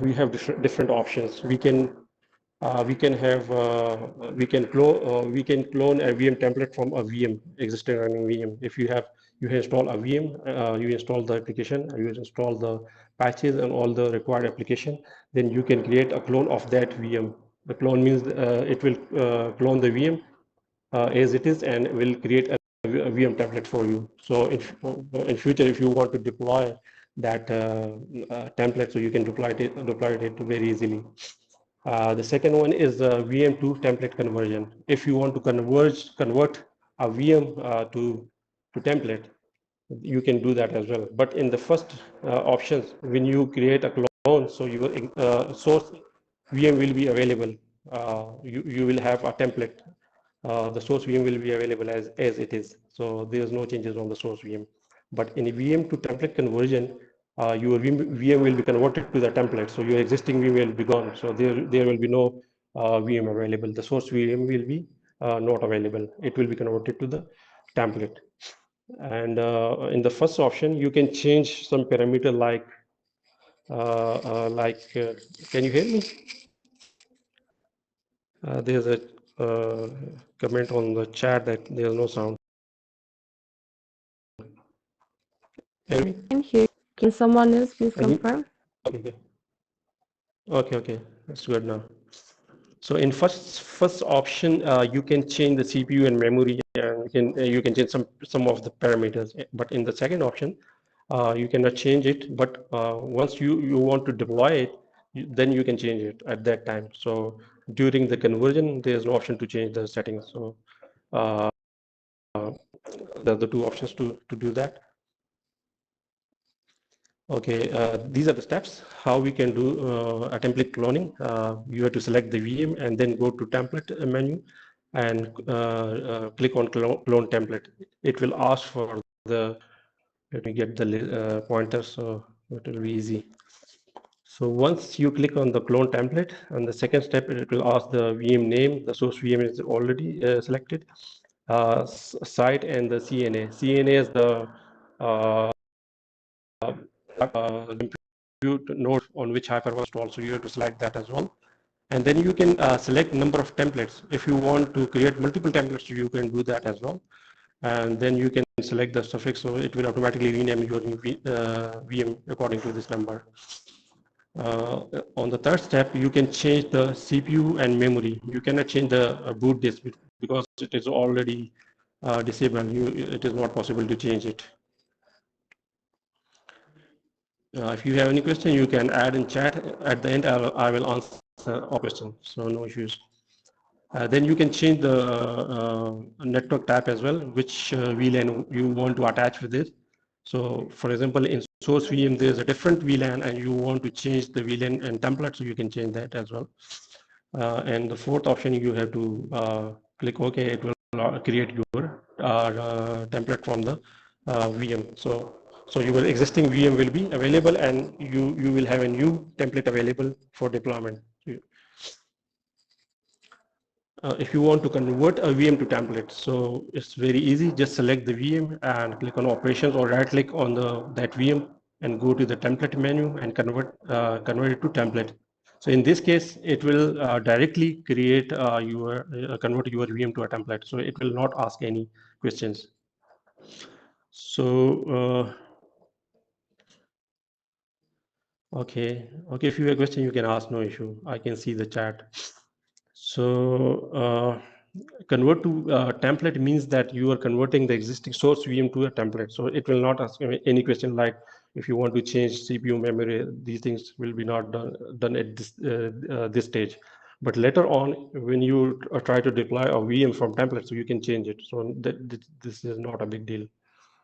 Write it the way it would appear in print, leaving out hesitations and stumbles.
we have different options. We can have we can clone a VM template from a VM, existing running VM. If you install a VM, you install the application, you install the patches and all the required application, then you can create a clone of that VM. The clone means it will clone the VM as it is and will create a VM template for you. So in future, if you want to deploy that template, so you can deploy it very easily. The second one is VM to template conversion. If you want to convert a VM to template, you can do that as well. But in the first options, when you create a clone, so your source VM will be available. You will have a template. The source VM will be available as it is. So there's no changes on the source VM. But in a VM to template conversion, your VM will be converted to the template. So your existing VM will be gone. So there will be no VM available. The source VM will be not available. It will be converted to the template. And in the first option, you can change some parameter can you hear me? There's a comment on the chat that there's no sound. Hear me? I'm here. Can someone else please confirm? Okay. Okay. That's good now. So in first option, you can change the CPU and memory, and you can change some of the parameters. But in the second option, you cannot change it. But once you want to deploy it, then you can change it at that time. So during the conversion, there's no option to change the settings. So there are the two options to do that. Okay, these are the steps how we can do a template cloning. You have to select the VM and then go to template menu and click on clone template. It will ask for the, let me get the pointer so it will be easy. So once you click on the clone template, and the second step, it will ask the VM name. The source VM is already selected. Site and the CNA. CNA is the compute node on which hypervisor installed. So you have to select that as well. And then you can select number of templates. If you want to create multiple templates, you can do that as well. And then you can select the suffix, so it will automatically rename your VM according to this number. On the third step, you can change the CPU and memory. You cannot change the boot disk because it is already disabled. It is not possible to change it. If you have any question, you can add in chat. At the end, I will answer all questions, so no issues. Then you can change the network type as well, which VLAN you want to attach with it. So for example, in source VM, there's a different VLAN and you want to change the VLAN and template, so you can change that as well. And the fourth option, you have to click OK. It will create your template from the VM. So your existing VM will be available and you will have a new template available for deployment. If you want to convert a VM to template, so it's very easy. Just select the VM and click on operations or right click on that VM and go to the template menu and convert it to template. So in this case, it will directly create convert your VM to a template. So it will not ask any questions. So okay. If you have a question, you can ask. No issue. I can see the chat. So convert to template means that you are converting the existing source VM to a template. So it will not ask any question like if you want to change CPU memory. These things will be not done at this stage. But later on, when you try to deploy a VM from template, so you can change it. So this is not a big deal.